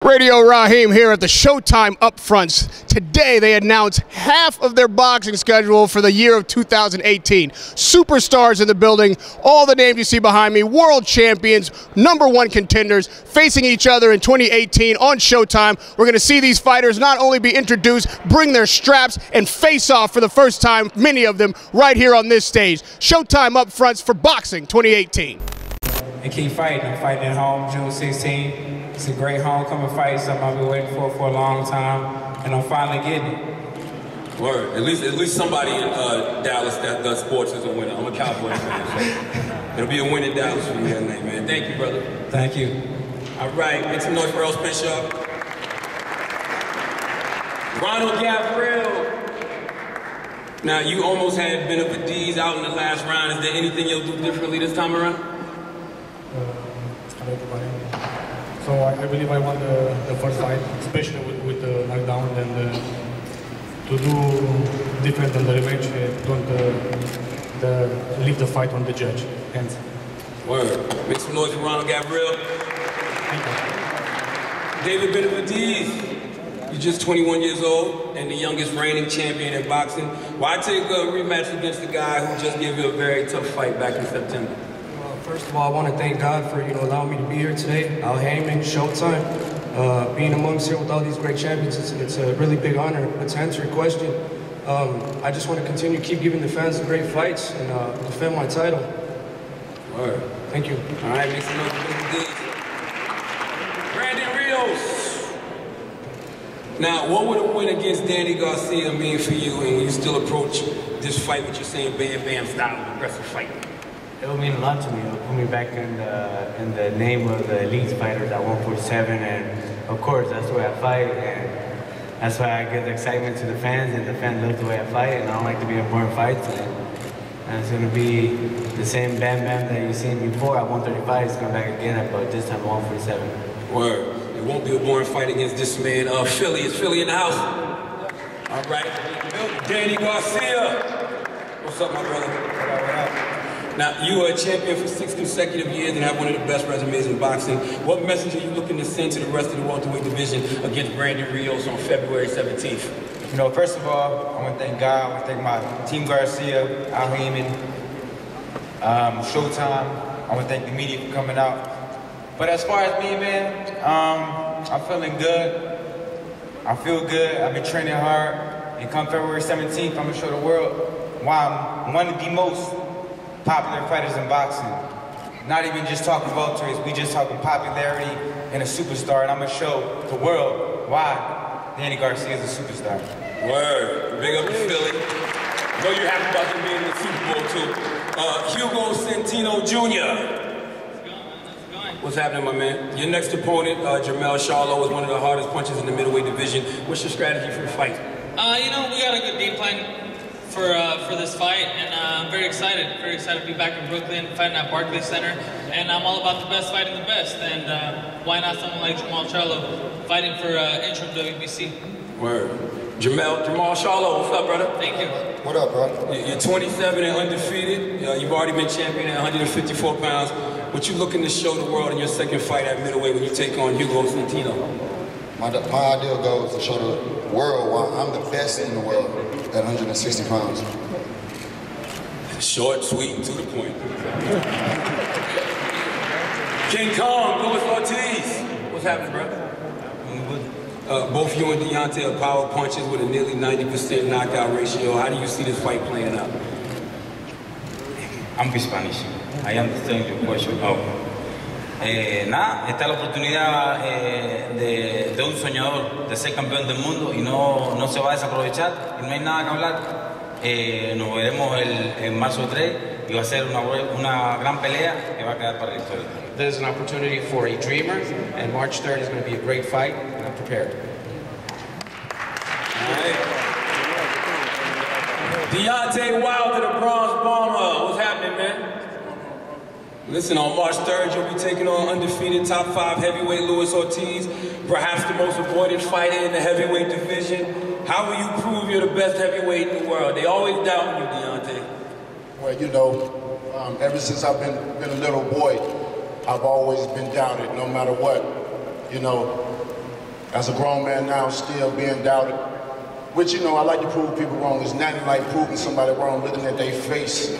Radio Raheem here at the Showtime Upfronts. Today they announced half of their boxing schedule for the year of 2018. Superstars in the building, all the names you see behind me, world champions, #1 contenders, facing each other in 2018 on Showtime. We're going to see these fighters not only be introduced, bring their straps, and face off for the first time, many of them, right here on this stage. Showtime Upfronts for Boxing 2018. And keep fighting. I'm fighting at home June 16th. It's a great homecoming fight, something I've been waiting for a long time, and I'm finally getting it. Word. At least somebody in Dallas that does sports is a winner. I'm a Cowboy fan, so it'll be a win in Dallas for you tonight, man. Thank you, brother. Thank you. All right, make some noise for Earl Bishop. Ronald Gabriel. Now, you almost had Benavidez out in the last round. Is there anything you'll do differently this time around? So I believe I won the first fight, especially with the knockdown, and to do different than the rematch, don't leave the fight on the judge hands. Word. Make some noise for Ronald Gabriel. Thank you. David Benavidez, you're just 21 years old and the youngest reigning champion in boxing. Why take a rematch against the guy who just gave you a very tough fight back in September? First of all, I want to thank God for allowing me to be here today. Al Heyman, Showtime, being amongst here with all these great champions, it's a really big honor. But to answer your question, I just want to continue to keep giving the fans great fights and defend my title. Word. Thank you. All right, make some noise for Brandon Rios. Now, what would a win against Danny Garcia mean for you, and you still approach this fight with your same bam style of aggressive fight? It will mean a lot to me. It will put me back in the name of the elite fighters at 147, and of course that's where I fight, and that's why I give the excitement to the fans, and the fans love the way I fight, and I don't like to be in boring fights. And it's going to be the same bam that you've seen before at 135. It's coming back again, but this time at 147. Word. It won't be a boring fight against this man. Philly. Is Philly in the house? All right. Danny Garcia. What's up, my brother? What up? Now, you are a champion for 6 consecutive years and have one of the best resumes in boxing. What message are you looking to send to the rest of the welterweight division against Brandon Rios on February 17th? You know, first of all, I want to thank God. I want to thank my team Garcia, Al Heyman, Showtime. I want to thank the media for coming out. But as far as me, man, I'm feeling good. I feel good. I've been training hard. And come February 17th, I'm going to show the world why I'm one of the most popular fighters in boxing. Not even just talking welterweights, we just talking popularity and a superstar, and I'm gonna show the world why Danny Garcia is a superstar. Word. Big up to Philly. Know you're happy about him being in the Super Bowl too. Hugo Santino Jr. What's happening, my man? Your next opponent, Jermell Charlo, is one of the hardest punches in the middleweight division. What's your strategy for the fight? You know, we got a good game plan for this fight, and I'm very excited to be back in Brooklyn, fighting at Barclays Center, and I'm all about the best fighting the best, and why not someone like Jermell Charlo fighting for interim WBC? Word. Jermell Charlo, what's up, brother? Thank you. What up, bro? You're 27 and undefeated. You've already been champion at 154 pounds. What you looking to show the world in your second fight at middleweight when you take on Hugo Santino? My ideal goal is to show the world why I'm the best in the world at 160 pounds. Short, sweet, and to the point. King Kong, Luis Ortiz. What's happening, bro? Both you and Deontay are power punches with a nearly 90% knockout ratio. How do you see this fight playing out? I'm Spanish. I understand your question. Nada, esta es la oportunidad de un soñador de ser campeón del mundo y no se va a desaprovechar y no hay nada que hablar. Nos veremos en marzo 3 y va a ser una gran pelea que va a quedar para la historia. There's an opportunity for a dreamer, and March 3rd is going to be a great fight, and I'm prepared. All right. Deontay Wilder, the Bronze Bomber. What's happening, man? Listen, on March 3rd, you'll be taking on undefeated top 5 heavyweight Luis Ortiz, perhaps the most avoided fighter in the heavyweight division. How will you prove you're the best heavyweight in the world? They always doubt you, Deontay. Well, you know, ever since I've been a little boy, I've always been doubted, no matter what. You know, as a grown man now, still being doubted. Which, you know, I like to prove people wrong. It's nothing like proving somebody wrong, looking at their face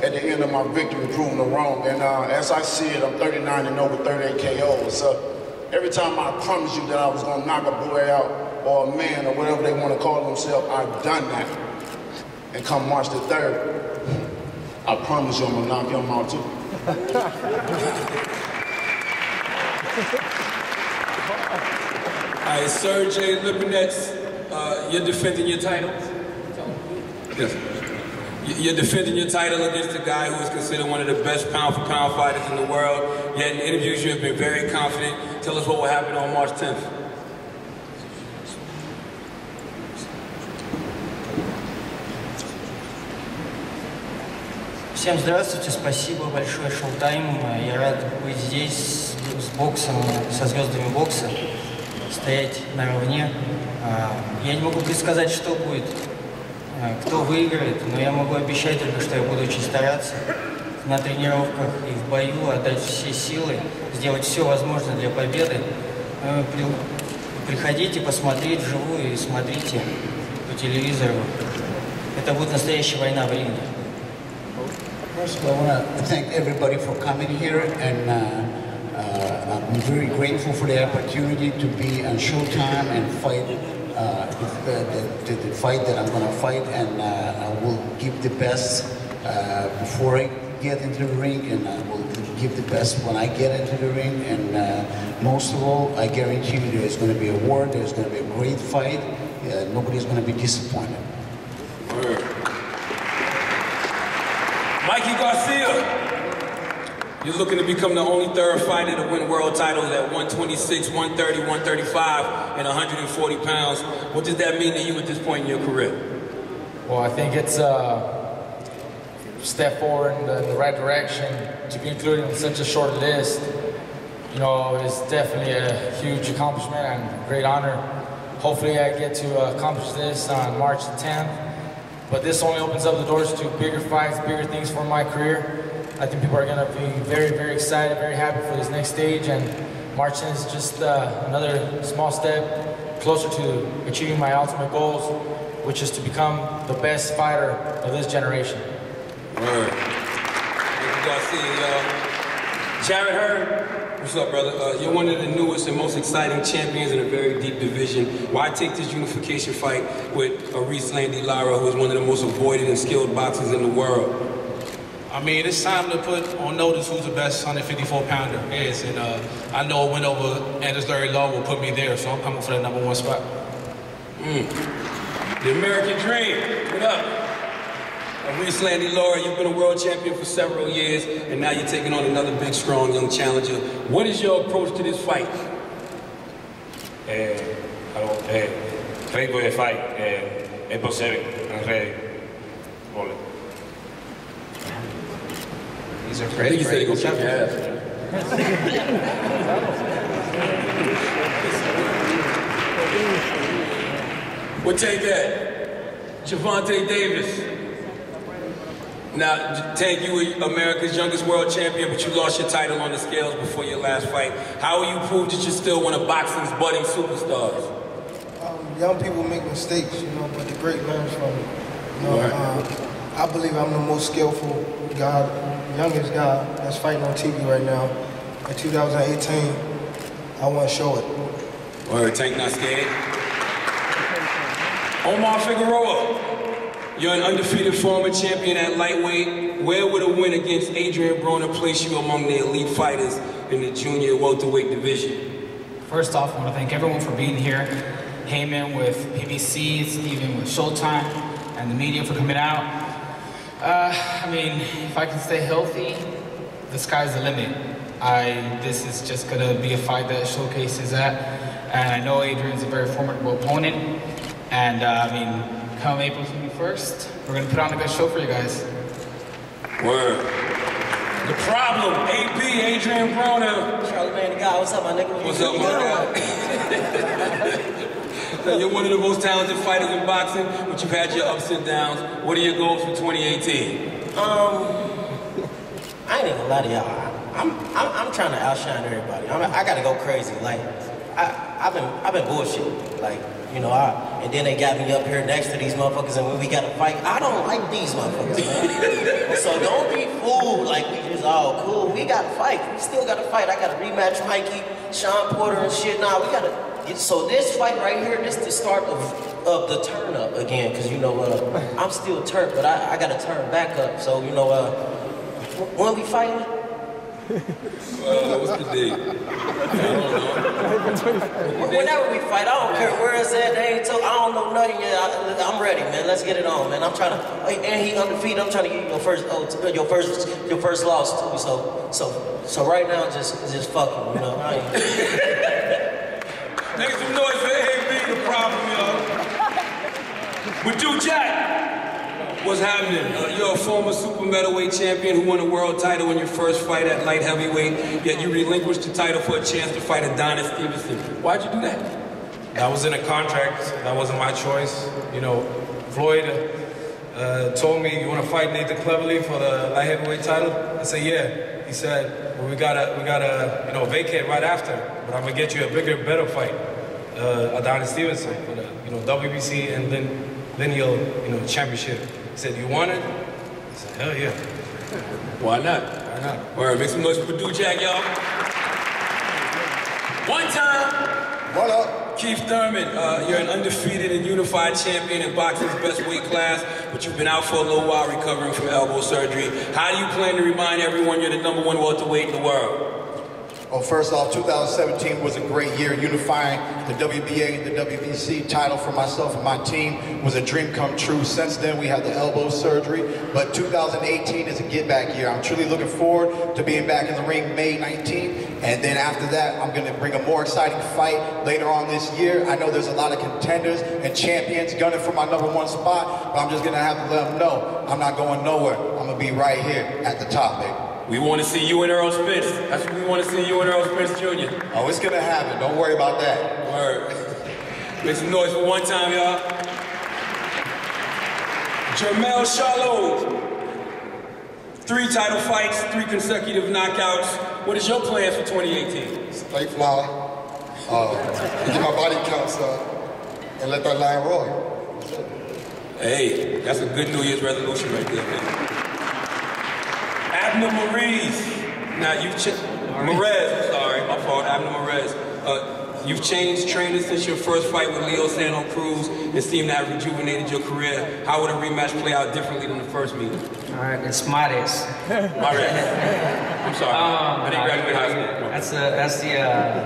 at the end of my victory, proving them wrong. And as I see it, I'm 39 and over 38 KOs. So every time I promised you that I was going to knock a boy out, or a man, or whatever they want to call themselves, I've done that. And come March the 3rd, I promise you I'm going to knock him out too. All right, Sergey Lipinets, you're defending your title. Yes. You're defending your title against a guy who is considered one of the best pound-for-pound fighters in the world. Yet in interviews you have been very confident. Tell us what will happen on March 10th. Всем здравствуйте, спасибо большое Showtime. Я рад быть здесь с боксом, со звездами бокса, стоять наравне. Я не могу предсказать, что будет, кто выиграет, но я могу обещать только, что я буду очень стараться на тренировках и в бою, отдать все силы, сделать все возможное для победы. Приходите посмотреть вживую и смотрите по телевизору. Это будет настоящая война в ринге. First of all, I want to thank everybody for coming here, and I'm very grateful for the opportunity to be on Showtime and fight the fight that I'm going to fight, and I will give the best before I get into the ring, and I will give the best when I get into the ring, and most of all, I guarantee you there's going to be a war, there's going to be a great fight, nobody's going to be disappointed. Mikey Garcia, you're looking to become the only third fighter to win world titles at 126, 130, 135, and 140 pounds. What does that mean to you at this point in your career? Well, I think it's a step forward in the right direction. To be included in such a short list, you know, is definitely a huge accomplishment and a great honor. Hopefully I get to accomplish this on March the 10th. But this only opens up the doors to bigger fights, bigger things for my career. I think people are going to be very, very excited, very happy for this next stage. And March 10th is just another small step closer to achieving my ultimate goals, which is to become the best fighter of this generation. Word. Thank you, Garcia. Jared Heard, what's up, brother? You're one of the newest and most exciting champions in a very deep division. Why take this unification fight with Lara, who is one of the most avoided and skilled boxers in the world? I mean, it's time to put on notice who's the best 154-pounder is, and I know a win over Larry Law will put me there, so I'm coming for that #1 spot. The American Dream, what up? Lara, you've been a world champion for several years, and now you're taking on another big, strong, young challenger. What is your approach to this fight? Ready for the fight. April 7th. I'm ready. He's ready. He said he gonna kick your ass. We'll take that. Gervonta Davis. Now, Tank, you were America's youngest world champion, but you lost your title on the scales before your last fight. How will you prove that you're still one of boxing's budding superstars? Young people make mistakes, you know, but the great learn from it. You know, I believe I'm the most skillful guy, youngest guy that's fighting on TV right now. In 2018, I want to show it. Word, Tank not scared. Omar Figueroa. You're an undefeated former champion at lightweight. Where would a win against Adrien Broner place you among the elite fighters in the junior welterweight division? First off, I want to thank everyone for being here. Heyman with PBC, Steven with Showtime, and the media for coming out. I mean, if I can stay healthy, the sky's the limit. This is just going to be a fight that showcases that. And I know Adrian's a very formidable opponent. And I mean, come April 21st, we're going to put on a good show for you guys. Word. The Problem, AB, Adrien Broner. Charlemagne the guy, what's up, my nigga? What's up, my guy? You're one of the most talented fighters in boxing, but you've had your ups and downs. What are your goals for 2018? I ain't gonna lie to y'all. I'm trying to outshine everybody. I gotta go crazy. Like, I've been bullshitting. Like, you know, and then they got me up here next to these motherfuckers, and when we got to fight, I don't like these motherfuckers, man. So don't be fooled like we just all cool. We got to fight. We still got to fight. I got to rematch Mikey, Sean Porter, and shit. Nah, we got to. So this fight right here, this is the start of the turn up again, because, you know, I'm still turned, but I got to turn back up. So, you know, when we fighting? What's the date? I don't know. Whenever we fight, I don't care where it's at. They ain't I don't know nothing yet. I'm ready, man. Let's get it on, man. I'm trying to. And he undefeated. I'm trying to get you your first loss too. So right now, just fuck him, you know. Make some noise for AB, the problem, y'all. With Duke Jack. What's happening? You're a former super middleweight champion who won a world title in your first fight at light heavyweight, yet you relinquished the title for a chance to fight Adonis Stevenson. Why'd you do that? That was in a contract. That wasn't my choice. You know, Floyd told me, you want to fight Nathan Cleverly for the light heavyweight title? I said, yeah. He said, well, we gotta, you know, vacate right after, but I'm gonna get you a bigger, better fight, Adonis Stevenson for the, you know, WBC and then you'll, you know, championship. He said, you want it? I said, hell yeah. Why not? Why not? All right, make some noise for Duke Jack, y'all. One time. What up? Keith Thurman, you're an undefeated and unified champion in boxing's best weight class, but you've been out for a little while recovering from elbow surgery. How do you plan to remind everyone you're the #1 welterweight in the world? Well, first off, 2017 was a great year. Unifying the WBA and the WBC title for myself and my team was a dream come true. Since then, we had the elbow surgery, but 2018 is a get-back year. I'm truly looking forward to being back in the ring May 19th, and then after that, I'm gonna bring a more exciting fight later on this year. I know there's a lot of contenders and champions gunning for my #1 spot, but I'm just gonna have to let them know I'm not going nowhere. I'm gonna be right here at the top, baby. We want to see you and Earl Spence. That's what we want to see you and Earl Spence Jr. Oh, it's gonna happen. Don't worry about that. Word. Make some noise for one time, y'all. Jermell Charlo. 3 title fights, 3 consecutive knockouts. What is your plans for 2018? Stay fly. Get my body counts up and let that line roll. Hey, that's a good New Year's resolution right there, man. Abner Moraes. Now you've Moraes, I'm sorry, my fault, Abner Moraes. You've changed trainers since your first fight with Santa Cruz and seem to have rejuvenated your career. How would a rematch play out differently than the first meeting? All right, it's Mares. Mares. I'm sorry. I didn't graduate high school. That's the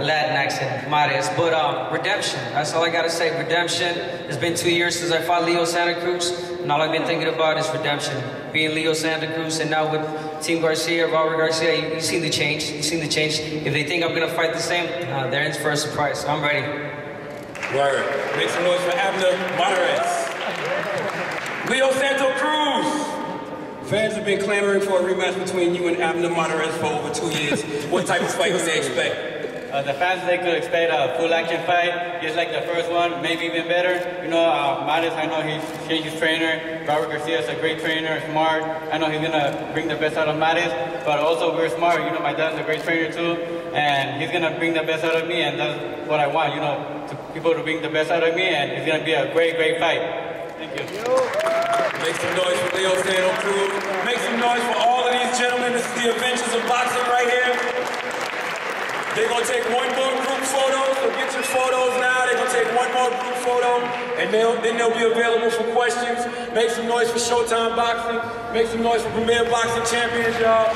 Latin accent, Mares. But redemption, that's all I gotta say, redemption. It's been 2 years since I fought Santa Cruz, and all I've been thinking about is redemption. Being Santa Cruz, and now with Team Garcia, Robert Garcia, you've seen the change. You've seen the change. If they think I'm gonna fight the same, they're in for a surprise. So I'm ready. Word. Make some noise for Abner Mares. Santa Cruz. Fans have been clamoring for a rematch between you and Abner Mares for over 2 years. What type of fight can they expect? The fans, they could expect a full action fight, just like the first one, maybe even better. You know, Mares, I know he's changed his trainer. Robert Garcia is a great trainer, smart. I know he's gonna bring the best out of Mares, but also we're smart. You know, my dad's a great trainer too, and he's gonna bring the best out of me, and that's what I want, you know, people to bring the best out of me, and it's gonna be a great, great fight. Thank you. Make some noise for Santa Cruz. Make some noise for all of these gentlemen. This is the Adventures of Boxing right here. They're gonna take one more group photo, so get your photos now. They're gonna take one more group photo, and then they'll be available for questions. Make some noise for Showtime Boxing. Make some noise for Premier Boxing Champions, y'all.